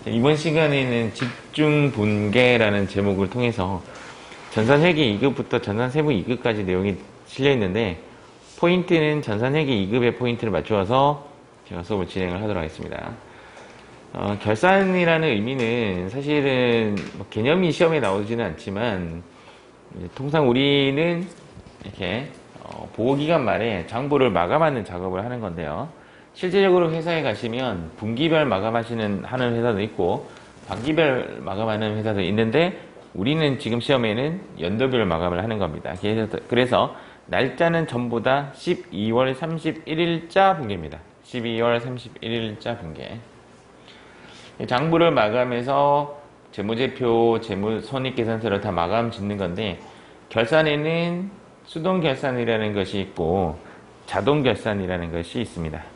이번 시간에는 집중 분계라는 제목을 통해서 전산회계 2급부터 전산세무 2급까지 내용이 실려 있는데, 포인트는 전산회계 2급의 포인트를 맞추어서 제가 수업을 진행을 하도록 하겠습니다. 결산이라는 의미는 사실은 개념이 시험에 나오지는 않지만, 통상 우리는 이렇게 보호기간 말에 장부를 마감하는 작업을 하는 건데요. 실제적으로 회사에 가시면 분기별 마감하는 회사도 있고 반기별 마감하는 회사도 있는데, 우리는 지금 시험에는 연도별 마감을 하는 겁니다. 그래서 날짜는 전부 다 12월 31일자 분기입니다. 12월 31일자 분기. 장부를 마감해서 재무제표, 손익계산서를 다 마감 짓는 건데, 결산에는 수동결산이라는 것이 있고 자동결산이라는 것이 있습니다.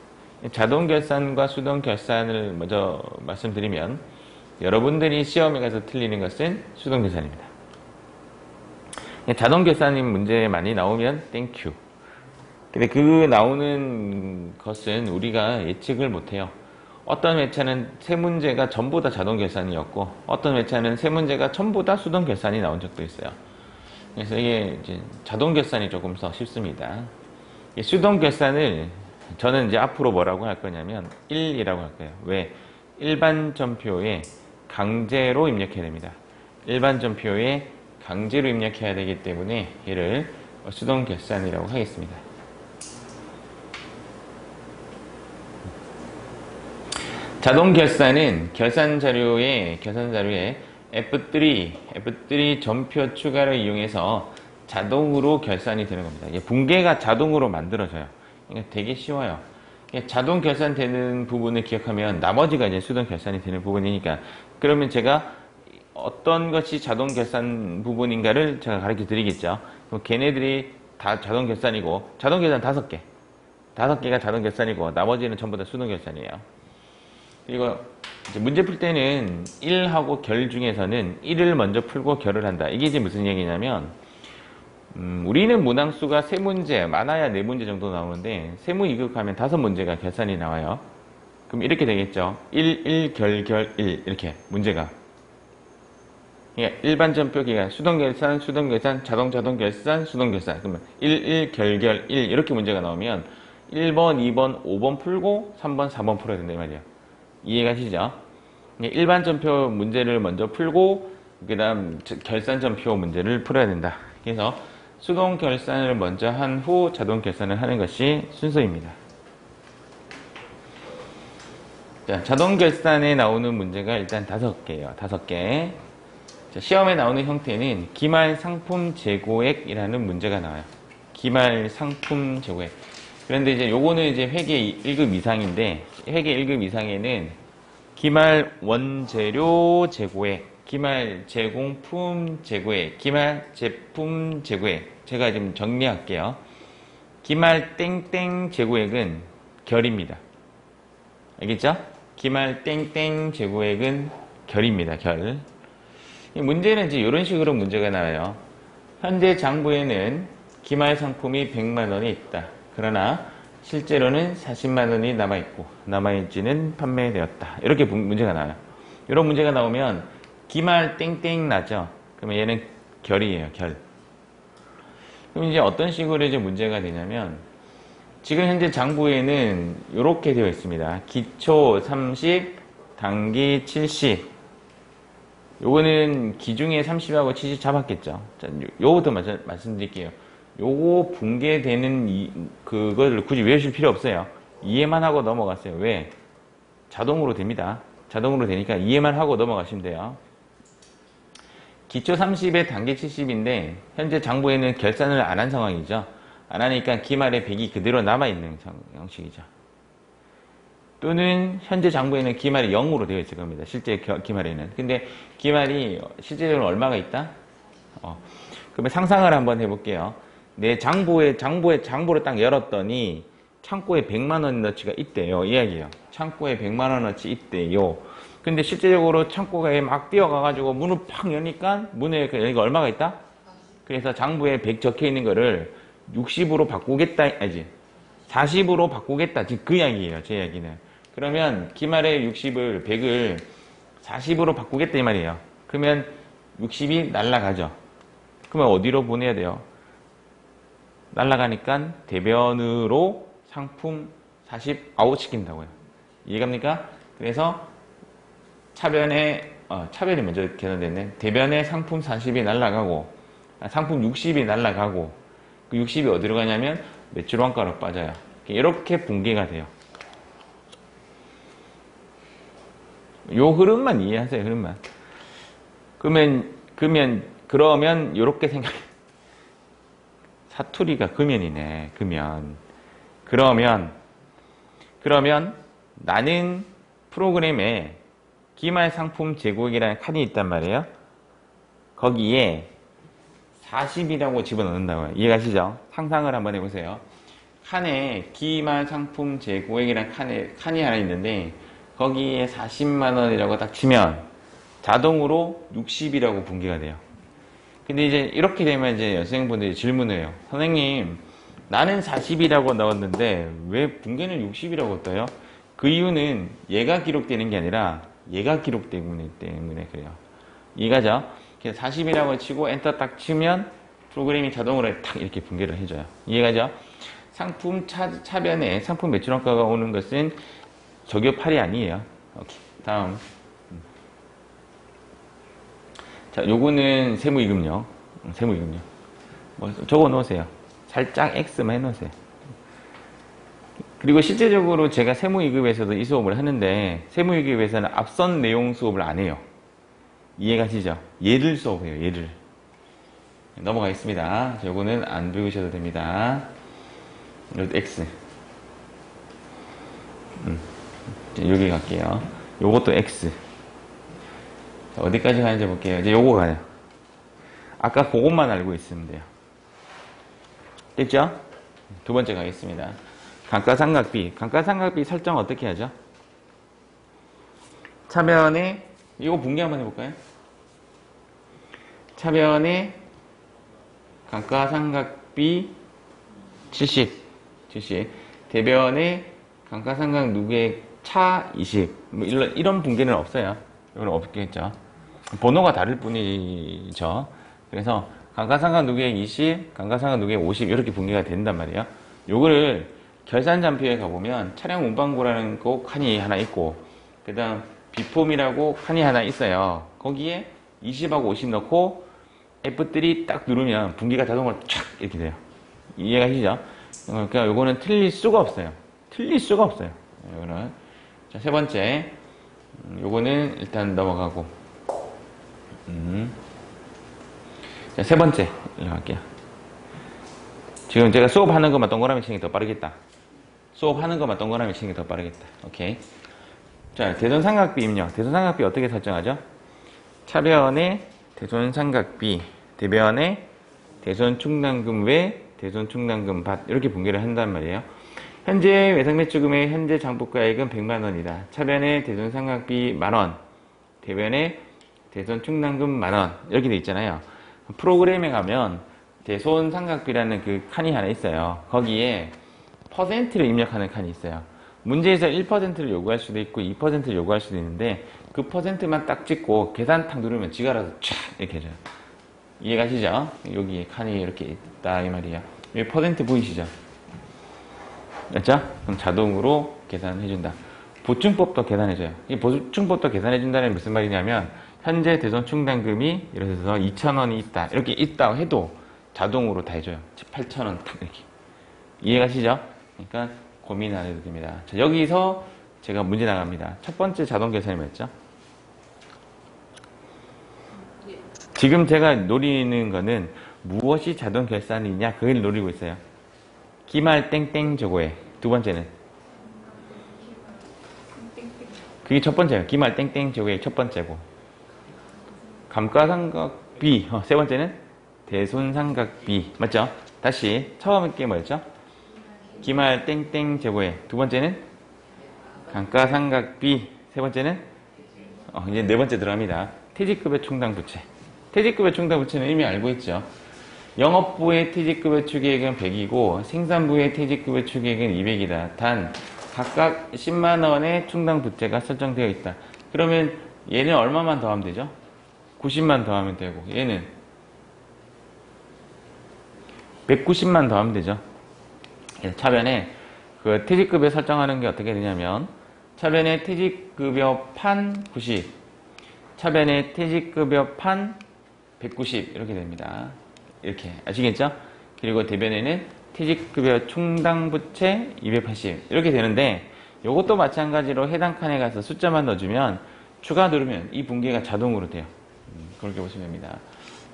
자동결산과 수동결산을 먼저 말씀드리면, 여러분들이 시험에 가서 틀리는 것은 수동결산입니다. 자동결산이 문제에 많이 나오면 땡큐. 근데 그 나오는 것은 우리가 예측을 못해요. 어떤 회차는 세 문제가 전부 다 자동결산이었고, 어떤 회차는 세 문제가 전부 다 수동결산이 나온 적도 있어요. 그래서 이게 이제 자동결산이 조금 더 쉽습니다. 수동결산을 저는 이제 앞으로 뭐라고 할 거냐면 1이라고 할 거예요. 왜? 일반 전표에 강제로 입력해야 됩니다. 일반 전표에 강제로 입력해야 되기 때문에 얘를 수동결산이라고 하겠습니다. 자동결산은 결산 자료에 F3 전표 추가를 이용해서 자동으로 결산이 되는 겁니다. 분계가 자동으로 만들어져요. 그러니까 되게 쉬워요. 자동 결산되는 부분을 기억하면 나머지가 이제 수동 결산이 되는 부분이니까, 그러면 제가 어떤 것이 자동 결산 부분인가를 제가 가르쳐 드리겠죠. 그럼 걔네들이 다 자동 결산이고, 자동 결산 5개. 5개가 자동 결산이고, 나머지는 전부 다 수동 결산이에요. 그리고 이제 문제 풀 때는 1하고 결 중에서는 1을 먼저 풀고 결을 한다. 이게 이제 무슨 얘기냐면, 우리는 문항수가 3문제, 많아야 4문제 정도 나오는데, 세무 2급 가면 5문제가 결산이 나와요. 그럼 이렇게 되겠죠. 1, 결, 1. 이렇게 문제가. 그러니까 일반 전표기가 수동결산, 자동결산, 수동결산. 그러면 1, 결, 1. 이렇게 문제가 나오면 1번, 2번, 5번 풀고 3번, 4번 풀어야 된다 이 말이에요. 이해가시죠? 일반 전표 문제를 먼저 풀고 그 다음 결산 전표 문제를 풀어야 된다. 그래서 수동 결산을 먼저 한 후 자동 결산을 하는 것이 순서입니다. 자, 자동 결산에 나오는 문제가 일단 5개예요. 5개. 자, 시험에 나오는 형태는 기말 상품 재고액이라는 문제가 나와요. 기말 상품 재고액. 그런데 이제 요거는 이제 회계 1급 이상인데, 회계 1급 이상에는 기말 원재료 재고액, 기말 제공품 재고액, 기말 제품 재고액. 제가 지금 정리할게요. 기말 땡땡 재고액은 결입니다. 알겠죠? 기말 땡땡 재고액은 결입니다. 결. 문제는 이제 이런 식으로 문제가 나와요. 현재 장부에는 기말 상품이 100만 원이 있다. 그러나 실제로는 40만 원이 남아있고, 남아있지는 판매되었다. 이렇게 문제가 나와요. 이런 문제가 나오면 기말 땡땡 나죠? 그러면 얘는 결이에요, 결. 그럼 이제 어떤 식으로 이제 문제가 되냐면, 지금 현재 장부에는 이렇게 되어 있습니다. 기초 30, 단기 70. 요거는 기중에 30하고 70 잡았겠죠? 자, 요거부터 말씀드릴게요. 요거 붕괴되는 그거를 굳이 외우실 필요 없어요. 이해만 하고 넘어갔어요. 왜? 자동으로 됩니다. 자동으로 되니까 이해만 하고 넘어가시면 돼요. 기초 30에 단계 70인데 현재 장부에는 결산을 안 한 상황이죠. 안 하니까 기말에 100이 그대로 남아있는 형식이죠. 또는 현재 장부에는 기말이 0으로 되어 있을 겁니다. 실제 기말에는. 근데 기말이 실제적으로 얼마가 있다? 그러면 상상을 한번 해볼게요. 내 장부를 딱 열었더니 창고에 100만 원어치가 있대요. 이야기예요. 창고에 100만 원어치 있대요. 근데 실제적으로 창고에 막 뛰어가가지고 문을 팍 여니까 문에 여기가 얼마가 있다? 그래서 장부에 100 적혀 있는 거를 60으로 바꾸겠다, 아니지? 40으로 바꾸겠다. 지금 그 이야기예요. 제 이야기는. 그러면 기말에 60을 100을 40으로 바꾸겠다 이 말이에요. 그러면 60이 날라가죠. 그러면 어디로 보내야 돼요? 날라가니까 대변으로 상품 40 아웃시킨다고요. 이해갑니까? 그래서 차변이 먼저 계산됐네. 대변에 상품 40이 날라가고, 상품 60이 날라가고, 그 60이 어디로 가냐면 매출원가로 빠져요. 이렇게 붕괴가 돼요. 요 흐름만 이해하세요, 흐름만. 그러면, 요렇게 생각해. 사투리가 금연이네, 금연. 그러면 나는 프로그램에 기말 상품 제공이라는 칸이 있단 말이에요. 거기에 40이라고 집어넣는다고요. 이해가시죠? 상상을 한번 해보세요. 칸에 기말 상품 재고액이라는 칸이 하나 있는데 거기에 40만원이라고 딱 치면 자동으로 60이라고 붕괴가 돼요. 근데 이제 이렇게 되면 이제 여성분들이 질문을 해요. 선생님, 나는 40이라고 넣었는데 왜 붕괴는 60이라고 떠요? 그 이유는 얘가 기록되는 게 아니라 얘가 기록되기 때문에 그래요. 이해가죠? 그래서 40이라고 치고 엔터 딱 치면 프로그램이 자동으로 탁 이렇게 붕괴를 해줘요. 이해가죠? 상품 차변에 상품 매출원가가 오는 것은 저격팔이 아니에요. 오케이. 다음. 자, 요거는 세무이금요. 세무이금요. 뭐 적어 놓으세요. 살짝 X만 해 놓으세요. 그리고 실제적으로 제가 세무이급에서도 이 수업을 하는데 세무이급에서는 앞선 내용 수업을 안 해요. 이해가시죠? 예를 수업해요. 예를. 넘어가겠습니다. 요거는 안 배우셔도 됩니다. 이것도 X. 여기 갈게요. 요것도 X. 자, 어디까지 가는지 볼게요. 이제 요거 가요. 아까 그것만 알고 있으면 돼요. 됐죠? 두 번째 가겠습니다. 감가상각비. 감가상각비 설정 어떻게 하죠? 차변에, 이거 붕괴 한번 해볼까요? 차변에 감가상각비 70. 대변에 감가상각 누계액 차 20. 뭐 이런 붕괴는 없어요. 이건 없겠죠. 번호가 다를 뿐이죠. 그래서 감가상각 누계액 20, 감가상각 누계액 50 이렇게 붕괴가 된단 말이에요. 요거를 결산잔표에 가보면 차량 운반고라는 거 칸이 하나 있고 그 다음 비폼이라고 칸이 하나 있어요. 거기에 20하고 50 넣고 F3 딱 누르면 붕괴가 자동으로 촥 이렇게 돼요. 이해가 되시죠? 그러니까 요거는 틀릴 수가 없어요. 틀릴 수가 없어요. 요거는. 자, 세 번째. 요거는 일단 넘어가고. 자, 세 번째. 일어날게요. 지금 제가 수업하는 것만 동그라미 치는 게 더 빠르겠다. 수업하는 것만 동그라미 치는 게 더 빠르겠다. 오케이. 자, 대손상각비 입력. 대손상각비 어떻게 설정하죠? 차변에 대손상각비, 대변에 대손충당금 외, 대손충당금 밭 이렇게 분괴를 한단 말이에요. 현재 외상매출금의 현재 장부가액은 100만원이다. 차변에 대손상각비 만원, 대변에 대손충당금 만원 이렇게 돼 있잖아요. 프로그램에 가면 대손상각비라는 그 칸이 하나 있어요. 거기에 퍼센트를 입력하는 칸이 있어요. 문제에서 1%를 요구할 수도 있고 2%를 요구할 수도 있는데 그 퍼센트만 딱 찍고 계산 탁 누르면 지가 알아서 촥 이렇게 해줘요. 이해가시죠? 여기 칸이 이렇게 있다 이 말이야. 여기 퍼센트 보이시죠? 맞죠? 그럼 자동으로 계산해준다. 보충법도 계산해줘요. 이 보충법도 계산해준다는 무슨 말이냐면 현재 대손충당금이 예를 들어서 2,000원이 있다 이렇게 있다고 해도 자동으로 다 해줘요. 8,000원 탁 이렇게. 이해가시죠? 그러니까 고민 안 해도 됩니다. 자, 여기서 제가 문제 나갑니다. 첫 번째 자동 계산이 뭐였죠? 지금 제가 노리는 거는 무엇이 자동 결산이냐 그걸 노리고 있어요. 기말 땡땡 저거에. 두 번째는 그게 첫 번째예요. 기말 땡땡 저거에 첫 번째고. 감가상각비 세 번째는 대손상각비 맞죠? 다시 처음 게 뭐였죠? 기말 땡땡 제고에. 두 번째는 감가상각비. 세 번째는 이제 네 번째 들어갑니다. 퇴직급여 충당부채. 퇴직급여 충당부채는 이미 알고 있죠. 영업부의 퇴직급여 추계액은 100이고 생산부의 퇴직급여 추계액은 200이다. 단 각각 10만원의 충당부채가 설정되어 있다. 그러면 얘는 얼마만 더하면 되죠? 90만 더하면 되고 얘는 190만 더하면 되죠. 차변에 그 퇴직급여 설정하는 게 어떻게 되냐면 차변에 퇴직급여 판 90, 차변에 퇴직급여 판 190 이렇게 됩니다. 이렇게 아시겠죠? 그리고 대변에는 퇴직급여 충당부채 280 이렇게 되는데 이것도 마찬가지로 해당 칸에 가서 숫자만 넣어주면 추가 누르면 이 분계가 자동으로 돼요. 그렇게 보시면 됩니다.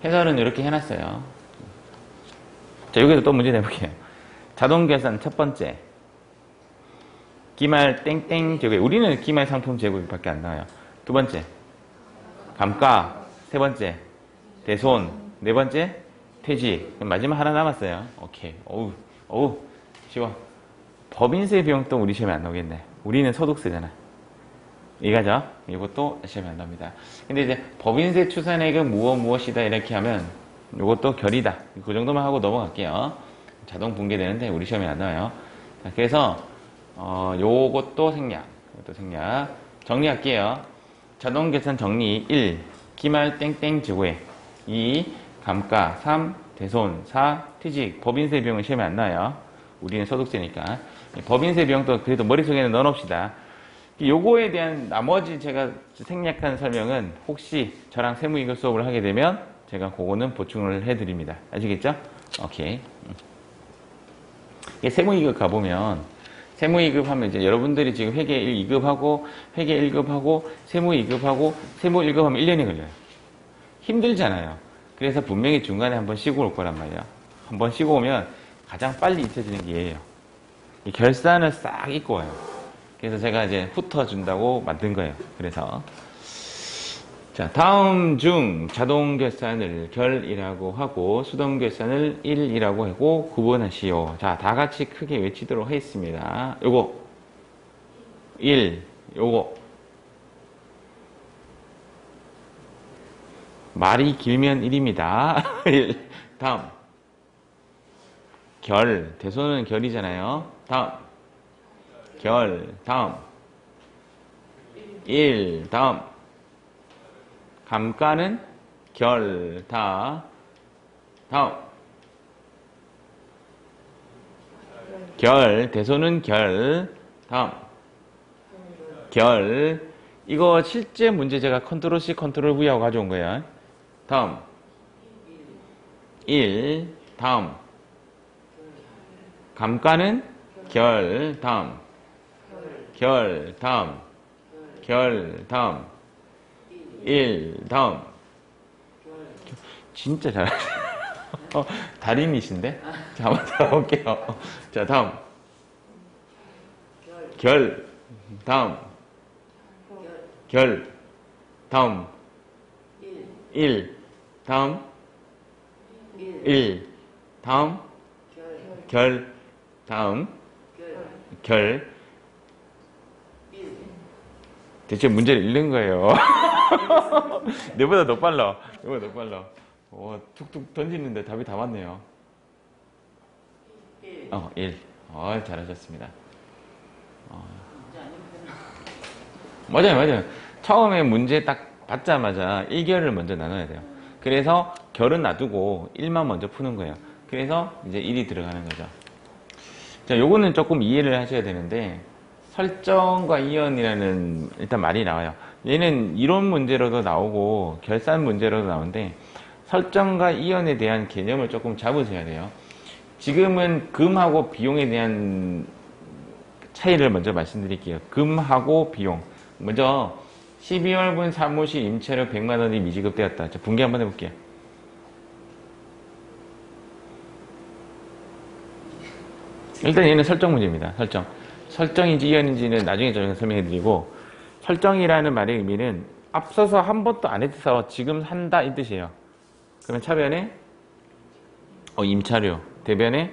해설은 이렇게 해놨어요. 자, 여기서 또 문제 내볼게요. 자동 계산 첫 번째. 기말 땡땡 제곱. 우리는 기말 상품 제곱밖에 안 나와요. 두 번째. 감가. 세 번째. 대손. 네 번째. 퇴직. 마지막 하나 남았어요. 오케이. 어우, 쉬워. 법인세 비용도 우리 시험에 안 나오겠네. 우리는 소득세잖아. 이거죠? 이것도 시험에 안 나옵니다. 근데 이제 법인세 추산액은 무엇이다 이렇게 하면 이것도 결이다. 그 정도만 하고 넘어갈게요. 자동 분계되는데 우리 시험에 안 나와요. 자, 그래서 요것도 생략. 이것도 생략. 정리할게요. 자동 계산 정리 1. 기말 땡땡 지구에 2. 감가 3. 대손 4. 퇴직. 법인세 비용은 시험에 안 나와요. 우리는 소득세니까. 법인세 비용도 그래도 머릿속에는 넣어놓읍시다. 요거에 대한 나머지 제가 생략한 설명은 혹시 저랑 세무이급 수업을 하게 되면 제가 그거는 보충을 해드립니다. 아시겠죠? 오케이. 세무이급 가보면 세무이급 하면 이제 여러분들이 지금 회계 1, 2급하고 회계 1급하고 세무 2급하고 세무 1급 하면 1년이 걸려요. 힘들잖아요. 그래서 분명히 중간에 한번 쉬고 올 거란 말이에요. 한번 쉬고 오면 가장 빨리 잊혀지는 게 얘예요. 이 결산을 싹 잊고 와요. 그래서 제가 이제 훑어준다고 만든 거예요. 그래서 자, 다음 중 자동 결산을 결이라고 하고 수동 결산을 1이라고 하고 구분하시오. 자, 다 같이 크게 외치도록 하겠습니다. 요거 1, 요거 말이 길면 1입니다. 1. 다음 결, 대손은 결이잖아요. 다음 결, 다음 1, 다음 감가는 결, 다음 결, 대손은 결, 다음 결. 이거 실제 문제 제가 컨트롤 C, 컨트롤 V 하고 가져온 거야. 다음 1, 다음 감가는 결, 다음 결, 다음 결, 다음 1, 다음. 진짜 잘하시네요. 달인이신데? 자, 한번 더 볼게요. 자, 다음 결, 다음 결, 다음 1, 다음 1, 다음 결, 다음 결. 대체 문제를 읽는 거예요. 내보다 더 빨라. 내보다 더 빨라. 툭툭 던지는데 답이 다 맞네요. 1. 잘하셨습니다. 맞아요. 처음에 문제 딱 받자마자 1결을 먼저 나눠야 돼요. 그래서 결은 놔두고 1만 먼저 푸는 거예요. 그래서 이제 1이 들어가는 거죠. 자, 요거는 조금 이해를 하셔야 되는데, 설정과 이연이라는 일단 말이 나와요. 얘는 이론 문제로도 나오고 결산 문제로도 나오는데 설정과 이연에 대한 개념을 조금 잡으셔야 돼요. 지금은 금하고 비용에 대한 차이를 먼저 말씀드릴게요. 금하고 비용. 먼저 12월분 사무실 임차료 100만 원이 미지급되었다. 자, 분계 한번 해볼게요. 일단 얘는 설정 문제입니다. 설정인지 이연인지는 나중에 저희가 설명해 드리고, 설정이라는 말의 의미는 앞서서 한 번도 안 해서 지금 한다 이 뜻이에요. 그러면 차변에 임차료, 대변에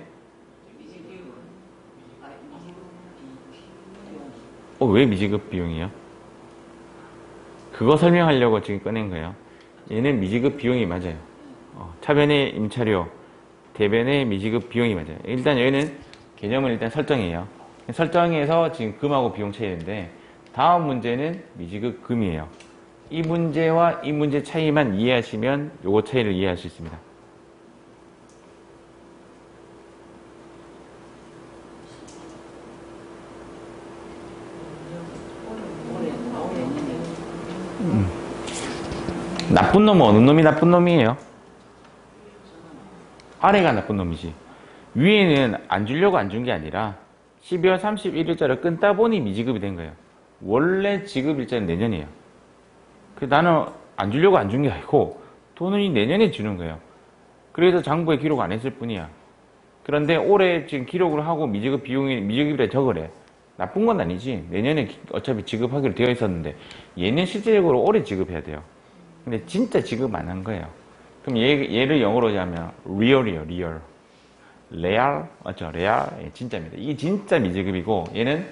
왜 미지급 비용이에요? 그거 설명하려고 지금 꺼낸 거예요. 얘는 미지급 비용이 맞아요. 차변에 임차료, 대변에 미지급 비용이 맞아요. 일단 여기는 개념은 일단 설정이에요. 설정에서 지금 금하고 비용 차이인데 다음 문제는 미지급 금이에요. 이 문제와 이 문제 차이만 이해하시면 요거 차이를 이해할 수 있습니다. 나쁜 놈은 어느 놈이 나쁜 놈이에요? 아래가 나쁜 놈이지. 위에는 안 주려고 안 준 게 아니라 12월 31일자를 끊다 보니 미지급이 된 거예요. 원래 지급 일자는 내년이에요. 나는 안 주려고 안 준 게 아니고 돈은 내년에 주는 거예요. 그래서 장부에 기록 안 했을 뿐이야. 그런데 올해 지금 기록을 하고 미지급 비용이 미지급이라 적으래. 나쁜 건 아니지. 내년에 어차피 지급하기로 되어 있었는데 얘는 실질적으로 올해 지급해야 돼요. 근데 진짜 지급 안 한 거예요. 그럼 얘를 영어로 하자면 real이에요. real. 레알 맞죠? 레알 진짜입니다. 이게 진짜 미지급이고 얘는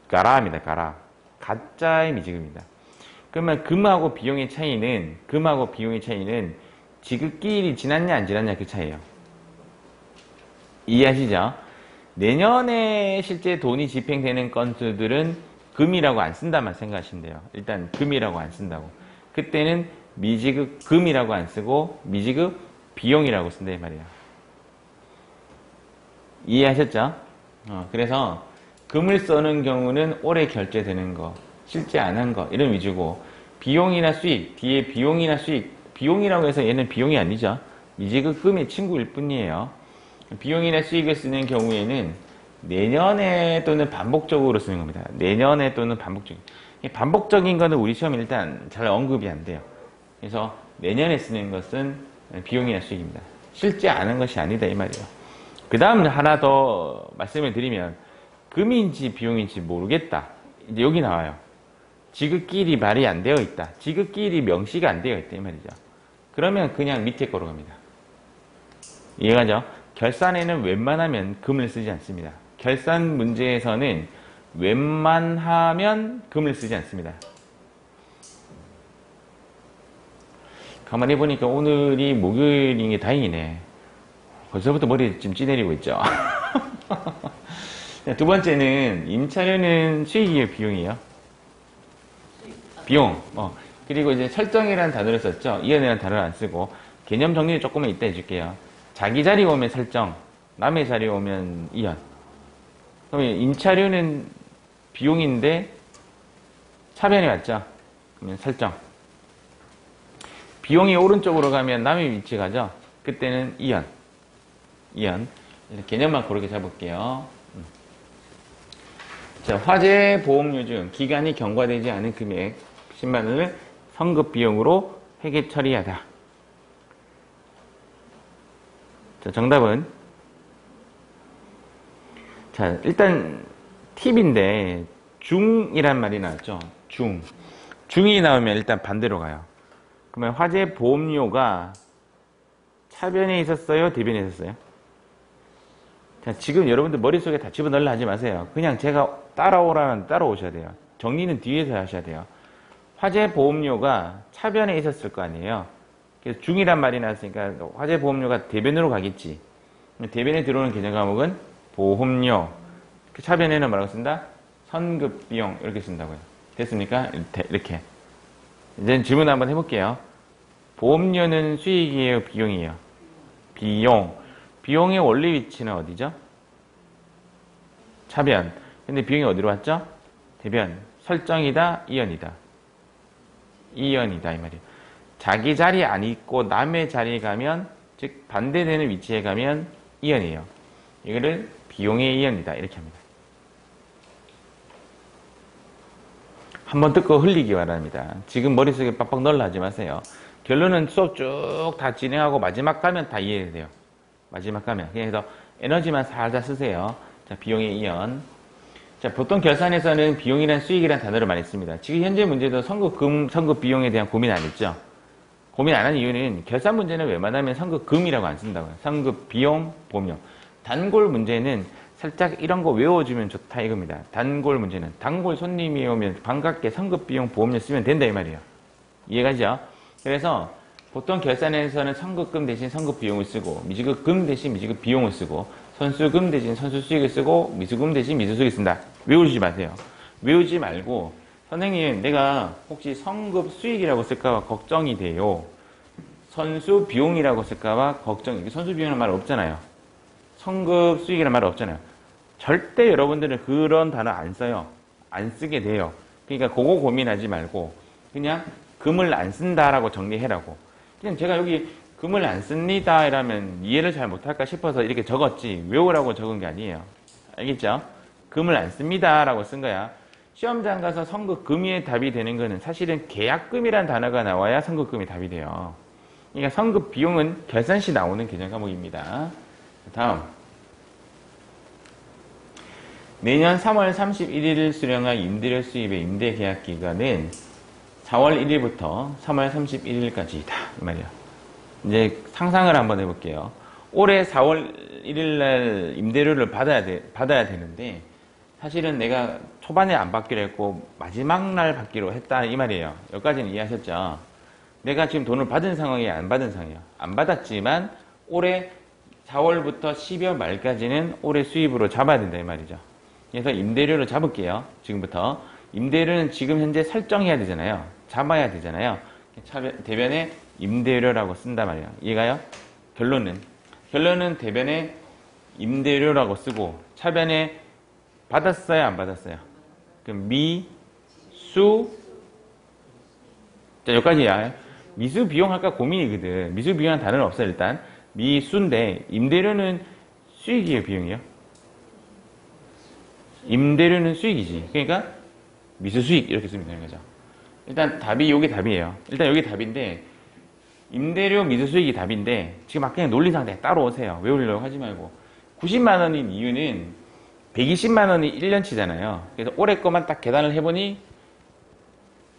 가라입니다. 가라. 가짜의 미지급입니다. 그러면 금하고 비용의 차이는 지급기일이 지났냐 안 지났냐 그 차이예요. 이해하시죠? 내년에 실제 돈이 집행되는 건수들은 금이라고 안 쓴다만 생각하시면 돼요. 일단 금이라고 안 쓴다고. 그때는 미지급 금이라고 안 쓰고 미지급 비용이라고 쓴다 이 말이에요. 이해하셨죠? 그래서 금을 써는 경우는 올해 결제되는 거, 실제 안 한 거 이런 위주고 비용이나 수익, 뒤에 비용이나 수익, 비용이라고 해서 얘는 비용이 아니죠. 미지급 금의 친구일 뿐이에요. 비용이나 수익을 쓰는 경우에는 내년에 또는 반복적으로 쓰는 겁니다. 내년에 또는 반복적인. 반복적인 거는 우리 시험에 일단 잘 언급이 안 돼요. 그래서 내년에 쓰는 것은 비용이나 수익입니다. 실제 아는 것이 아니다 이 말이에요. 그 다음 하나 더 말씀을 드리면 금인지 비용인지 모르겠다. 이제 여기 나와요. 지급기일이 말이 안 되어 있다. 지급기일이 명시가 안 되어 있다 이 말이죠. 그러면 그냥 밑에 거로 갑니다. 이해가죠? 결산에는 웬만하면 금을 쓰지 않습니다. 결산 문제에서는 웬만하면 금을 쓰지 않습니다. 가만히 보니까 오늘이 목요일인 게 다행이네. 벌써부터 머리 좀 찌내리고 있죠. 두 번째는 임차료는 수익이에요, 비용이에요? 비용. 그리고 이제 설정이라는 단어를 썼죠. 이연이라는 단어를 안 쓰고 개념 정리를 조금만 이따 해줄게요. 자기 자리 오면 설정, 남의 자리 오면 이연. 그러면 임차료는 비용인데 차변이 왔죠. 그러면 설정. 비용이 오른쪽으로 가면 남의 위치 가죠. 그때는 이연. 개념만 고르게 잡을게요. 자, 화재 보험료 중 기간이 경과되지 않은 금액 10만 원을 성급 비용으로 회계 처리하다. 자, 정답은 자, 일단 팁인데 중이란 말이 나왔죠. 중이 나오면 일단 반대로 가요. 그러면 화재 보험료가 차변에 있었어요? 대변에 있었어요? 자, 지금 여러분들 머릿속에 다 집어넣으려 하지 마세요. 그냥 제가 따라오라는 따라오셔야 돼요. 정리는 뒤에서 하셔야 돼요. 화재 보험료가 차변에 있었을 거 아니에요. 그래서 중이란 말이 나왔으니까 화재 보험료가 대변으로 가겠지. 대변에 들어오는 개념 과목은 보험료. 차변에는 뭐라고 쓴다? 선급비용 이렇게 쓴다고요. 됐습니까? 이렇게. 이제 질문 한번 해볼게요. 보험료는 수익이에요? 비용이에요? 비용. 비용의 원리 위치는 어디죠? 차변. 근데 비용이 어디로 왔죠? 대변. 설정이다? 이연이다? 이연이다 이 말이에요. 자기 자리에 안 있고 남의 자리에 가면, 즉 반대되는 위치에 가면 이연이에요. 이거를 비용의 이연이다 이렇게 합니다. 한번 듣고 흘리기 바랍니다. 지금 머릿속에 빡빡 넣으려 하지 마세요. 결론은 수업 쭉 다 진행하고 마지막 가면 다 이해돼요. 마지막 가면. 그래서 에너지만 살짝 쓰세요. 자, 비용의 이연. 자, 보통 결산에서는 비용이란 수익이란 단어를 많이 씁니다. 지금 현재 문제도 선급금, 선급비용에 대한 고민 안 했죠? 고민 안 한 이유는 결산 문제는 웬만하면 선급금이라고 안 쓴다고요. 선급비용, 보험료. 단골 문제는 살짝 이런 거 외워주면 좋다 이겁니다. 단골 문제는 단골 손님이 오면 반갑게 선급비용, 보험료 쓰면 된다 이 말이에요. 이해가죠? 그래서 보통 결산에서는 선급금 대신 선급비용을 쓰고 미지급금 대신 미지급비용을 쓰고 선수금 대신 선수수익을 쓰고 미수금 대신 미수수익을 쓴다. 외우지 마세요. 외우지 말고 선생님, 내가 혹시 성급 수익이라고 쓸까봐 걱정이 돼요. 선수 비용이라고 쓸까봐 걱정이, 선수 비용이라는 말 없잖아요. 성급 수익이라는 말 없잖아요. 절대 여러분들은 그런 단어 안 써요. 안 쓰게 돼요. 그러니까 그거 고민하지 말고 그냥 금을 안 쓴다라고 정리해라고. 그냥 제가 여기 금을 안 씁니다 이라면 이해를 잘 못할까 싶어서 이렇게 적었지 외우라고 적은 게 아니에요. 알겠죠? 금을 안 씁니다 라고 쓴 거야. 시험장 가서 성급금이 답이 되는 거는 사실은 계약금이란 단어가 나와야 성급금이 답이 돼요. 그러니까 성급 비용은 결산 시 나오는 개정 과목입니다. 다음, 내년 3월 31일 수령할 임대료 수입의 임대 계약 기간은 4월 1일부터 3월 31일까지이다 이 말이야. 이제 상상을 한번 해볼게요. 올해 4월 1일날 임대료를 받아야 되는데 사실은 내가 초반에 안 받기로 했고 마지막 날 받기로 했다 이 말이에요. 여기까지는 이해하셨죠? 내가 지금 돈을 받은 상황이에요, 안 받은 상황이에요? 안 받았지만 올해 4월부터 12월 말까지는 올해 수입으로 잡아야 된다 이 말이죠. 그래서 임대료를 잡을게요. 지금부터 임대료는 지금 현재 설정해야 되잖아요. 잡아야 되잖아요. 대변에 임대료라고 쓴단 말이에요. 이해가요? 결론은 대변에 임대료라고 쓰고 차변에 받았어요, 안 받았어요? 그럼 미, 수, 자, 여기까지야. 미수 비용 할까 고민이거든. 미수 비용이라는 단어는 없어요, 일단. 미수인데, 임대료는 수익이에요, 비용이에요? 임대료는 수익이지. 그러니까, 미수 수익, 이렇게 쓰면 되는 거죠. 일단 답이, 요게 답이에요. 일단 요게 답인데, 임대료 미수 수익이 답인데, 지금 막 그냥 논리 상태에 따로 오세요. 외우려고 하지 말고. 90만원인 이유는 120만원이 1년치잖아요. 그래서 올해 거만 딱 계산을 해보니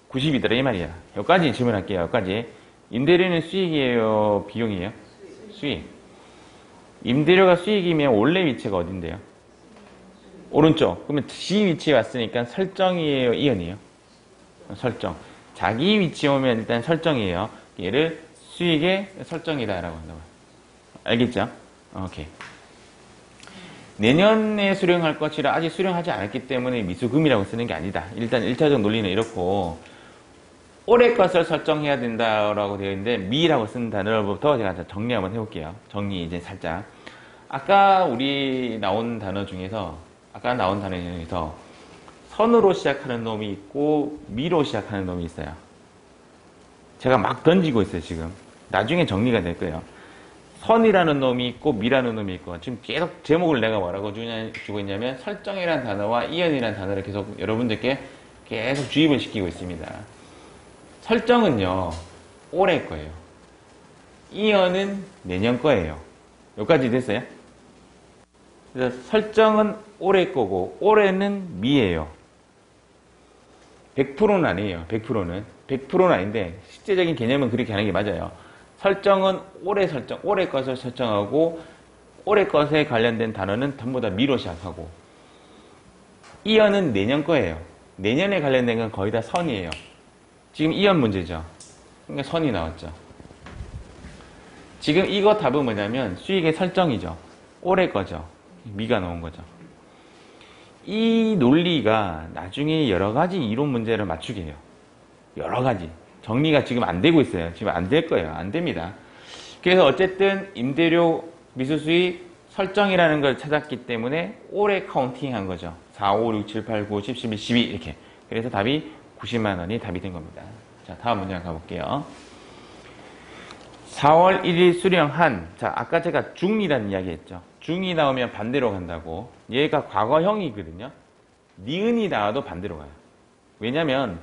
90이더라 이 말이야. 여기까지 질문할게요. 여기까지. 임대료는 수익이에요? 비용이에요? 수익. 임대료가 수익이면 원래 위치가 어딘데요? 오른쪽. 그러면 지 위치에 왔으니까 설정이에요? 이연이에요? 설정. 자기 위치에 오면 일단 설정이에요. 얘를 수익의 설정이다 라고 한다고. 알겠죠? 오케이. 내년에 수령할 것이라 아직 수령하지 않았기 때문에 미수금이라고 쓰는 게 아니다. 일단 1차적 논리는 이렇고, 올해 것을 설정해야 된다라고 되어 있는데 미라고 쓴 단어부터 제가 정리 한번 해볼게요. 정리 이제 살짝. 아까 나온 단어 중에서 선으로 시작하는 놈이 있고 미로 시작하는 놈이 있어요. 제가 막 던지고 있어요 지금. 나중에 정리가 될 거예요. 선이라는 놈이 있고 미라는 놈이 있고, 지금 계속 제목을 내가 뭐라고 주고 있냐면 설정이라는 단어와 이연이라는 단어를 계속 여러분들께 계속 주입을 시키고 있습니다. 설정은요 올해 거예요. 이연은 내년 거예요. 여기까지 됐어요? 그래서 설정은 올해 거고 올해는 미예요. 100%는 아니에요. 100%는 아닌데 실제적인 개념은 그렇게 하는 게 맞아요. 설정은 올해 것을 설정하고 올해 것에 관련된 단어는 전부 다 미로 시작하고, 이연은 내년 거예요. 내년에 관련된 건 거의 다 선이에요. 지금 이연 문제죠. 그러니까 선이 나왔죠. 지금 이거 답은 뭐냐면 수익의 설정이죠. 올해 거죠. 미가 나온 거죠. 이 논리가 나중에 여러 가지 이론 문제를 맞추게 해요. 여러 가지. 정리가 지금 안 되고 있어요. 지금 안 될 거예요. 안 됩니다. 그래서 어쨌든 임대료 미수수익 설정이라는 걸 찾았기 때문에 올해 카운팅 한 거죠. 4, 5, 6, 7, 8, 9, 10, 11, 12 이렇게. 그래서 답이 90만 원이 답이 된 겁니다. 자, 다음 문제 가볼게요. 4월 1일 수령한, 자, 아까 제가 중이라는 이야기 했죠. 중이 나오면 반대로 간다고. 얘가 과거형이거든요. 니은이 나와도 반대로 가요. 왜냐면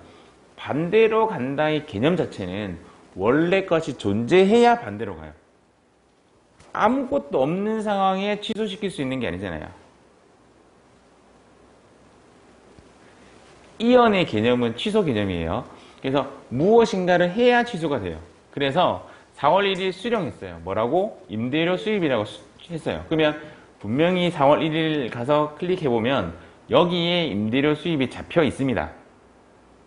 반대로 간다의 개념 자체는 원래 것이 존재해야 반대로 가요. 아무것도 없는 상황에 취소시킬 수 있는 게 아니잖아요. 이연의 개념은 취소 개념이에요. 그래서 무엇인가를 해야 취소가 돼요. 그래서 4월 1일 수령했어요. 뭐라고? 임대료 수입이라고 했어요. 그러면 분명히 4월 1일 가서 클릭해보면 여기에 임대료 수입이 잡혀 있습니다.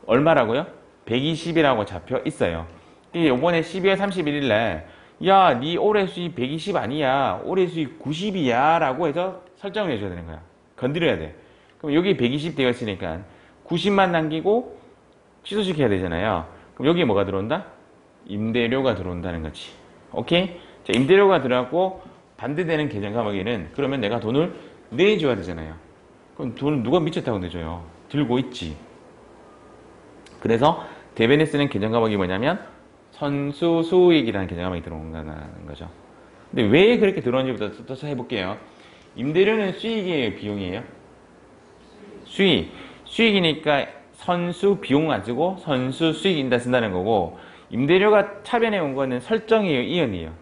얼마라고요? 120이라고 잡혀 있어요. 이번에 12월 31일 날, 야, 니 올해 수입 120 아니야. 올해 수입 90이야. 라고 해서 설정을 해줘야 되는 거야. 건드려야 돼. 그럼 여기 120 되어 있으니까 90만 남기고 취소시켜야 되잖아요. 그럼 여기에 뭐가 들어온다? 임대료가 들어온다는 거지. 오케이? 자, 임대료가 들어가고 반대되는 계정가액에는 그러면 내가 돈을 내줘야 되잖아요. 그럼 돈을 누가 미쳤다고 내줘요? 들고 있지. 그래서 대변에 쓰는 계정가액이 뭐냐면 선수 수익이라는 계정가액이 들어온다는 거죠. 근데 왜 그렇게 들어오는지부터 또 해볼게요. 임대료는 수익이에요, 비용이에요? 수익. 수익이니까 선수 비용 안 쓰고 선수 수익인다 쓴다는 거고, 임대료가 차변에 온 거는 설정이에요, 이연이에요?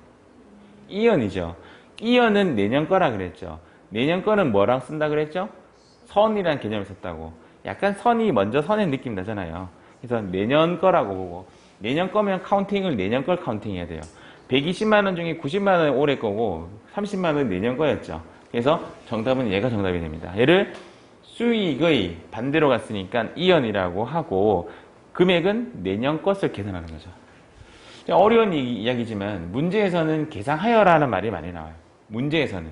이연이죠. 이연은 내년 거라 그랬죠. 내년 거는 뭐랑 쓴다 그랬죠? 선이라는 개념을 썼다고. 약간 선이 먼저 선의 느낌 나잖아요. 그래서 내년 거라고 보고, 내년 거면 카운팅을 내년 걸 카운팅해야 돼요. 120만 원 중에 90만 원은 올해 거고 30만 원은 내년 거였죠. 그래서 정답은 얘가 정답이 됩니다. 얘를 수익의 반대로 갔으니까 이연이라고 하고, 금액은 내년 것을 계산하는 거죠. 어려운 이야기지만 문제에서는 계산하여라는 말이 많이 나와요. 문제에서는.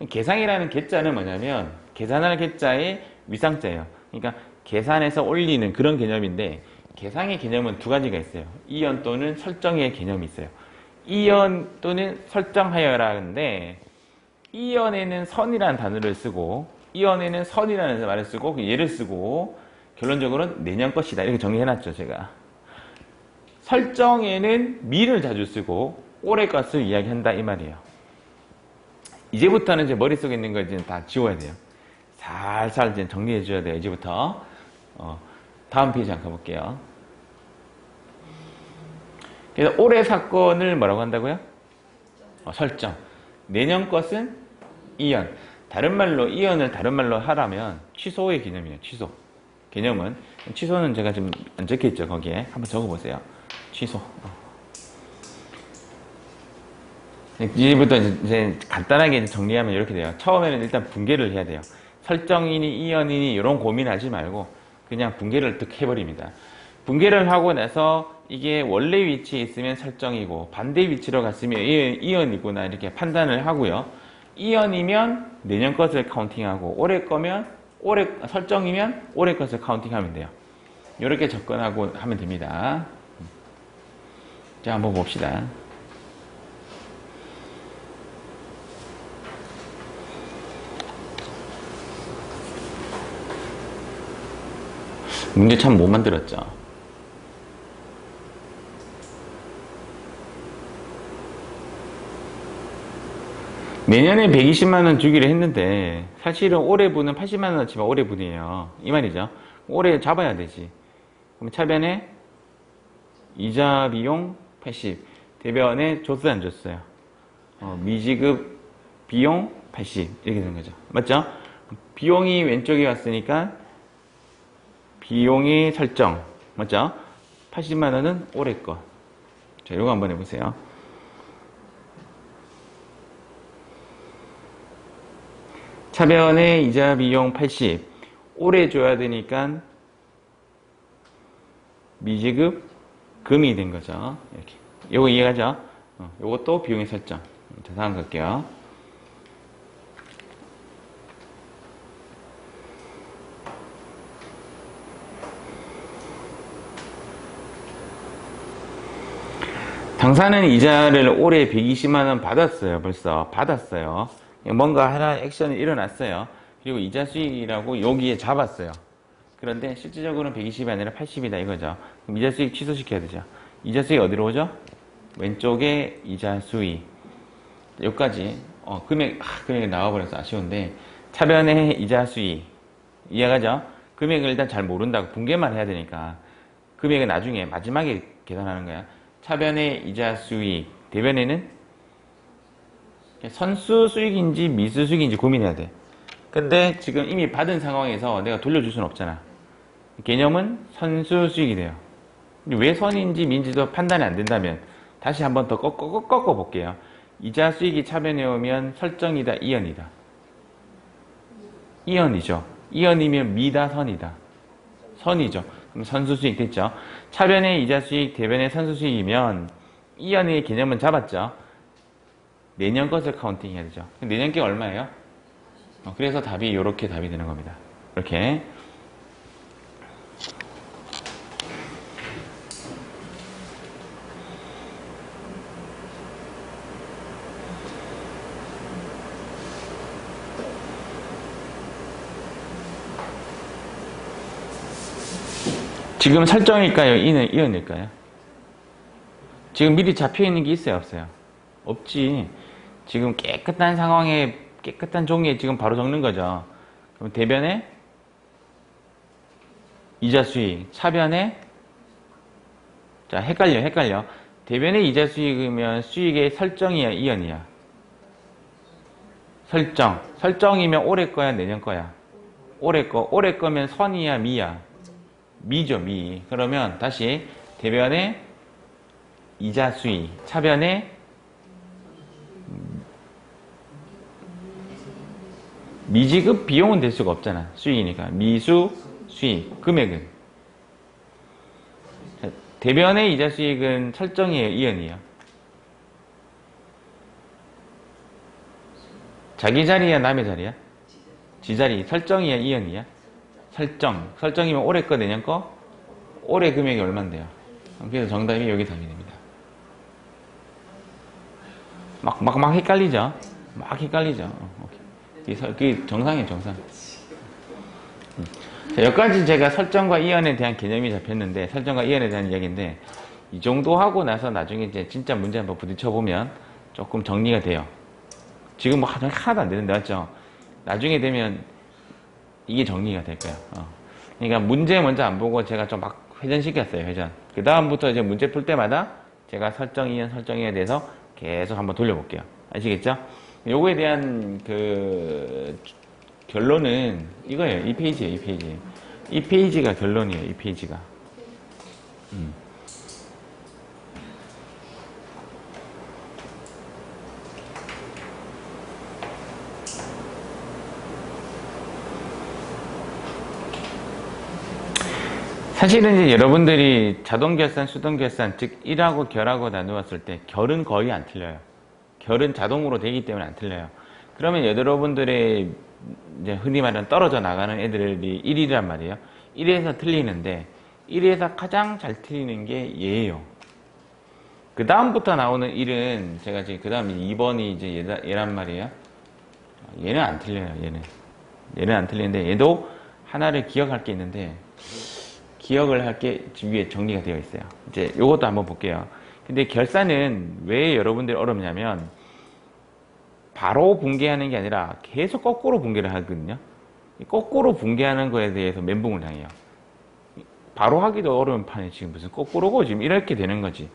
계산이라는 계자는 뭐냐면 계산할 계자의 위상자예요. 그러니까 계산해서 올리는 그런 개념인데, 계상의 개념은 두 가지가 있어요. 이연 또는 설정의 개념이 있어요. 이연 또는 설정하여라는데, 이연에는 선이라는 단어를 쓰고 이연에는 선이라는 말을 쓰고 얘를 쓰고 결론적으로는 내년 것이다 이렇게 정리해놨죠, 제가. 설정에는 미를 자주 쓰고 올해 것을 이야기한다 이 말이에요. 이제부터는 제 머릿속에 있는 걸 이제 다 지워야 돼요. 살살 이제 정리해 줘야 돼요. 이제부터. 다음 페이지 한번 가볼게요. 그래서 올해 사건을 뭐라고 한다고요? 설정. 내년 것은 이연. 다른 말로 이연을 다른 말로 하라면 취소의 개념이에요. 취소. 개념은 취소는 제가 지금 안 적혀 있죠. 거기에 한번 적어보세요. 취소. 이제부터 이제 간단하게 정리하면 이렇게 돼요. 처음에는 일단 분개를 해야 돼요. 설정이니 이연이니 이런 고민하지 말고 그냥 분개를 득 해버립니다. 분개를 하고 나서 이게 원래 위치에 있으면 설정이고 반대 위치로 갔으면 이연이구나 이렇게 판단을 하고요. 이연이면 내년 것을 카운팅하고 올해 거면 올해 설정이면 올해 것을 카운팅하면 돼요. 이렇게 접근하고 하면 됩니다. 자, 한번 봅시다. 문제 참 못 만들었죠. 내년에 120만 원 주기로 했는데 사실은 올해 분은 80만 원치만 올해 분이에요. 이 말이죠. 올해 잡아야 되지. 그럼 차변에 이자 비용 80, 대변에 줬어요 안 줬어요? 미지급 비용 80 이렇게 되는 거죠. 맞죠? 비용이 왼쪽에 왔으니까 비용이 설정 맞죠? 80만 원은 올해 거. 자, 이거 한번 해보세요. 차변에 이자 비용 80 올해 줘야 되니까 미지급 금이 된 거죠. 이렇게. 요거 이해가죠? 요것도 비용의 설정. 자, 다음 갈게요. 당사는 이자를 올해 120만 원 받았어요. 벌써 받았어요. 뭔가 하나 액션이 일어났어요. 그리고 이자 수익이라고 여기에 잡았어요. 그런데 실질적으로는 120이 아니라 80이다 이거죠. 그럼 이자 수익 취소시켜야 되죠. 이자 수익 어디로 오죠? 왼쪽에 이자 수익. 여기까지 금액이 나와버려서 아쉬운데, 차변에 이자 수익 이해가죠? 금액을 일단 잘 모른다고 분개만 해야 되니까 금액은 나중에 마지막에 계산하는 거야. 차변에 이자 수익, 대변에는 선수 수익인지 미수 수익인지 고민해야 돼. 근데 지금 이미 받은 상황에서 내가 돌려줄 수는 없잖아. 개념은 선수 수익이 돼요. 왜 선인지 민지도 판단이 안 된다면 다시 한번 더 꺾어 볼게요. 이자 수익이 차변에 오면 설정이다 이연이다? 이연이죠. 이연이면 미다 선이다? 선이죠. 그럼 선수 수익 됐죠. 차변에 이자 수익, 대변에 선수 수익이면 이연의 개념은 잡았죠. 내년 것을 카운팅 해야 되죠. 내년 게 얼마예요? 그래서 답이 이렇게 답이 되는 겁니다. 이렇게. 지금 설정일까요? 이언일까요? 지금 미리 잡혀있는 게 있어요? 없어요? 없지. 지금 깨끗한 상황에, 깨끗한 종이에 지금 바로 적는 거죠. 그럼 대변에 이자 수익, 차변에, 자, 헷갈려. 대변에 이자 수익이면 수익의 설정이야, 이언이야? 설정이면 올해 거야, 내년 거야? 올해 거면 선이야, 미야? 미죠, 미. 그러면 다시 대변에 이자 수익, 차변에 미지급 비용은 될 수가 없잖아. 수익이니까. 미수 수익, 금액은. 대변의 이자 수익은 설정이에요, 이언이에요? 자기 자리야, 남의 자리야? 지 자리. 설정이야, 이언이야? 설정이면 올해 거, 내년 거? 올해 금액이 얼만데요? 그래서 정답이 여기 답이 됩니다. 막 헷갈리죠? 막 헷갈리죠? 그게 정상이에요, 정상. 자, 여기까지 제가 설정과 이언에 대한 개념이 잡혔는데, 설정과 이언에 대한 이야기인데, 이 정도 하고 나서 나중에 이제 진짜 문제 한번 부딪혀보면 조금 정리가 돼요. 지금 뭐 하나도 안 되는데, 맞죠? 나중에 되면 이게 정리가 될 거예요. 그러니까 문제 먼저 안 보고 제가 좀 막 회전시켰어요, 회전. 그 다음부터 이제 문제 풀 때마다 제가 설정, 이언, 설정에 대해서 계속 한번 돌려볼게요. 아시겠죠? 요거에 대한 그 결론은 이거예요. 이 페이지예요, 이 페이지. 이 페이지가 결론이에요, 이 페이지가. 사실은 이제 여러분들이 자동결산, 수동결산, 즉 1하고 결하고 나누었을 때 결은 거의 안 틀려요. 결은 자동으로 되기 때문에 안 틀려요. 그러면 여러분들의 이제 흔히 말하는 떨어져 나가는 애들이 1이란 말이에요. 1에서 틀리는데 1에서 가장 잘 틀리는 게 얘예요. 그 다음부터 나오는 1은 제가 지금 그 다음 2번이 이제 얘란 말이에요. 얘는 안 틀려요. 얘는 안 틀리는데 얘도 하나를 기억할 게 있는데 기억을 할 게 위에 정리가 되어 있어요. 이제 요것도 한번 볼게요. 근데 결산은 왜 여러분들이 어렵냐면 바로 붕괴하는 게 아니라 계속 거꾸로 붕괴를 하거든요. 거꾸로 붕괴하는 거에 대해서 멘붕을 당해요. 바로 하기도 어려운 판에 지금 무슨 거꾸로고 지금 이렇게 되는 거지.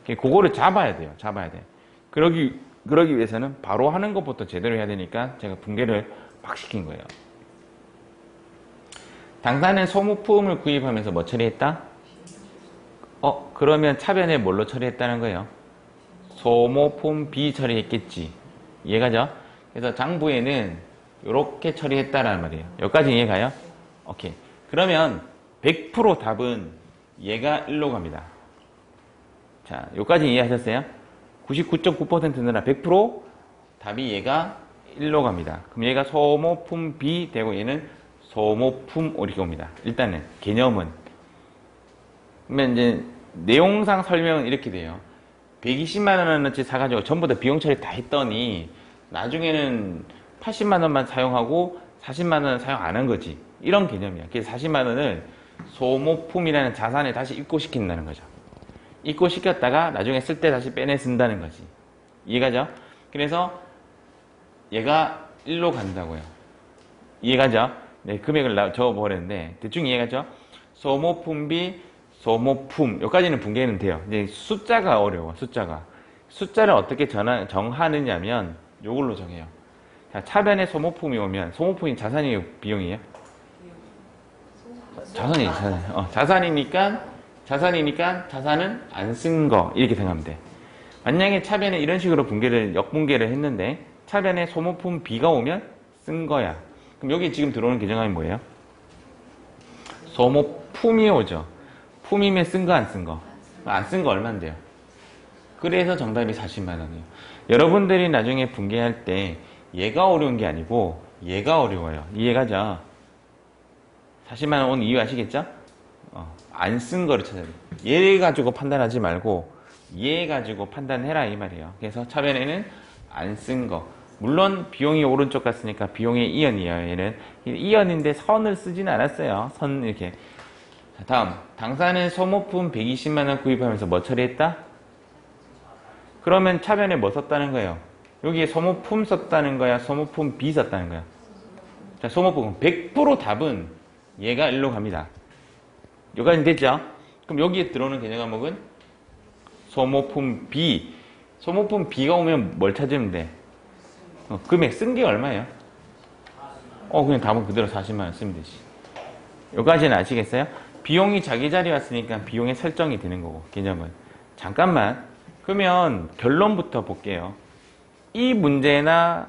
그거를 잡아야 돼요. 잡아야 돼. 그러기 위해서는 바로 하는 것부터 제대로 해야 되니까 제가 붕괴를 막 시킨 거예요. 당사는 소모품을 구입하면서 뭐 처리했다? 그러면 차변에 뭘로 처리했다는 거예요? 소모품 B 처리했겠지. 이해가죠? 그래서 장부에는 이렇게 처리했다라는 말이에요. 여기까지 이해가요? 오케이. 그러면 100% 답은 얘가 1로 갑니다. 자, 여기까지 이해하셨어요? 99.9% 넣으라 100% 답이 얘가 1로 갑니다. 그럼 얘가 소모품 B 되고 얘는 소모품 O 이렇게 옵니다. 일단은 개념은. 그러면 이제 내용상 설명은 이렇게 돼요. 120만 원어치 사가지고 전부 다 비용 처리 다 했더니 나중에는 80만 원만 사용하고 40만 원은 사용 안 한 거지. 이런 개념이야. 그래서 40만 원을 소모품이라는 자산에 다시 입고시킨다는 거죠. 입고시켰다가 나중에 쓸 때 다시 빼내 쓴다는 거지. 이해가죠? 그래서 얘가 1로 간다고요. 이해가죠? 네, 금액을 적어버렸는데 대충 이해가죠? 소모품비, 소모품 여기까지는 붕괴는 돼요. 이제 숫자가 어려워. 숫자를 어떻게 정하느냐면 요걸로 정해요. 자, 차변에 소모품이 오면 소모품이 자산이에요, 비용이에요? 자산이니까 자산은 안 쓴 거 이렇게 생각하면 돼. 만약에 차변에 이런 식으로 역분괴를 했는데 차변에 소모품 B가 오면 쓴 거야. 그럼 여기 지금 들어오는 계정함이 뭐예요? 소모품이 오죠. 품이면 쓴 거 안 쓴 거? 안 쓴 거 얼만데요? 그래서 정답이 40만 원이에요. 여러분들이 나중에 분괴할 때 얘가 어려운 게 아니고 얘가 어려워요. 이해가죠? 40만 원 온 이유 아시겠죠? 안 쓴 거를 찾아야 돼요. 얘 가지고 판단하지 말고 얘 가지고 판단해라 이 말이에요. 그래서 차변에는 안 쓴 거. 물론 비용이 오른쪽 갔으니까 비용의 이연이에요. 얘는 이연인데 선을 쓰진 않았어요. 선 이렇게 자, 다음. 당사는 소모품 120만 원 구입하면서 뭐 처리했다? 그러면 차변에 뭐 썼다는 거예요? 여기에 소모품 썼다는 거야? 소모품 B 썼다는 거야? 자, 소모품 100% 답은 얘가 일로 갑니다. 여기까지 됐죠? 그럼 여기에 들어오는 개념 과목은 소모품 B. 소모품 B가 오면 뭘 찾으면 돼? 금액 쓴 게 얼마예요? 그냥 답은 그대로 40만 원 쓰면 되지. 여기까지는 아시겠어요? 비용이 자기 자리에 왔으니까 비용의 설정이 되는 거고, 개념은. 잠깐만. 그러면 결론부터 볼게요. 이 문제는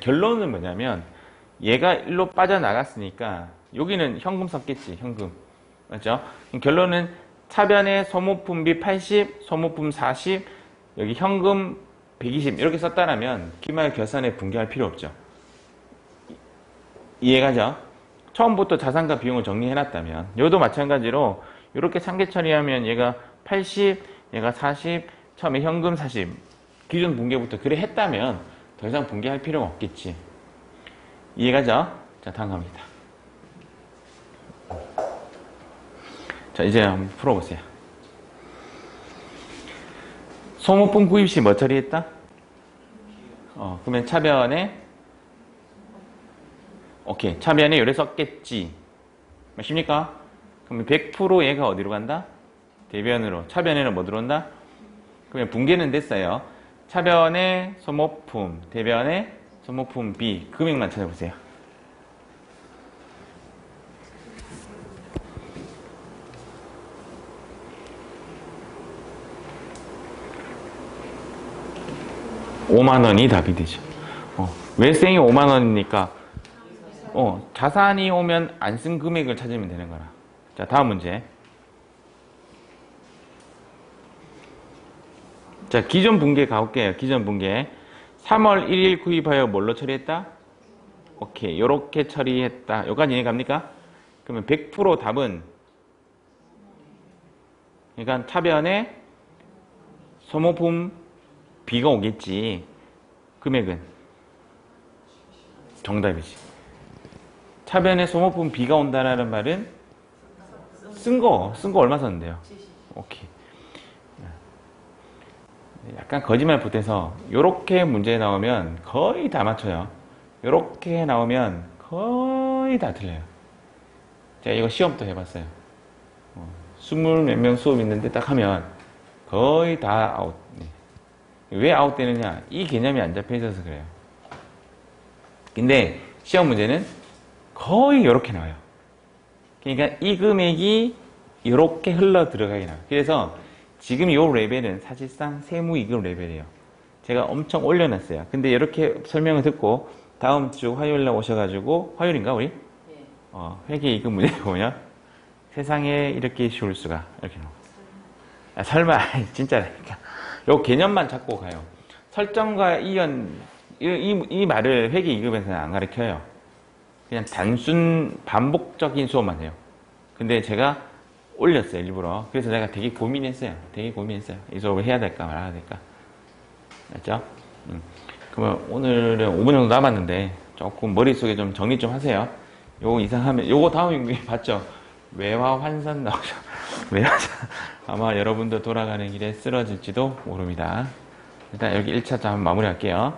결론은 뭐냐면 얘가 일로 빠져나갔으니까 여기는 현금 썼겠지, 현금. 맞죠? 결론은 차변에 소모품비 80, 소모품 40, 여기 현금 120 이렇게 썼다라면 기말 결산에 붕괴할 필요 없죠. 이해가죠? 처음부터 자산과 비용을 정리해놨다면 여기도 마찬가지로 이렇게 상계 처리하면 얘가 80, 얘가 40, 처음에 현금 40 기존 붕괴부터 그래 했다면 더 이상 붕괴할 필요가 없겠지. 이해가죠? 자, 다음 갑니다. 자, 이제 한번 풀어보세요. 소모품 구입 시 뭐 처리했다? 그러면 차변에 오케이, 차변에 요래 썼겠지. 맞습니까? 그러면 100% 얘가 어디로 간다? 대변으로. 차변에는 뭐 들어온다? 그러면 붕괴는 됐어요. 차변에 소모품, 대변에 소모품 B. 금액만 찾아보세요. $50,000이 답이 되죠. 외생이 50,000원이니까 자산이 오면 안 쓴 금액을 찾으면 되는 거라. 자, 다음 문제. 자, 기존 붕괴 가볼게요. 기존 붕괴. 3월 1일 구입하여 뭘로 처리했다? 오케이, 요렇게 처리했다. 여기까지 이해 갑니까? 그러면 100% 답은 그러니까 차변에 소모품 B가 오겠지. 금액은 정답이지. 차변에 소모품 B가 온다는 말은 쓴 거 얼마 썼는데요? 오케이. 약간 거짓말 보태서 요렇게 문제 나오면 거의 다 맞춰요. 요렇게 나오면 거의 다 틀려요. 제가 이거 시험도 해봤어요. 20몇 명 수업 있는데 딱 하면 거의 다 아웃. 왜 아웃되느냐? 이 개념이 안 잡혀 있어서 그래요. 근데 시험 문제는 거의 이렇게 나와요. 그러니까 이 금액이 이렇게 흘러 들어가게 나와요. 그래서 지금 이 레벨은 사실상 세무이금 레벨이에요. 제가 엄청 올려놨어요. 근데 이렇게 설명을 듣고 다음 주 화요일날 오셔가지고, 화요일인가 우리? 회계이금 문제 보면 세상에 이렇게 쉬울 수가 이렇게 나와요. 설마 진짜라니까. 요 개념만 잡고 가요. 설정과 이연 이 말을 회계이금에서는 안 가르쳐요. 그냥 단순 반복적인 수업만 해요. 근데 제가 올렸어요, 일부러. 그래서 제가 되게 고민했어요. 이 수업을 해야 될까 말아야 될까. 맞죠? 그러면 오늘은 5분 정도 남았는데 조금 머릿속에 좀 정리 좀 하세요. 요거 이상하면 요거 다음 게 봤죠? 외화 환산 나오죠. 아마 여러분도 돌아가는 길에 쓰러질지도 모릅니다. 일단 여기 1차 한번 마무리할게요.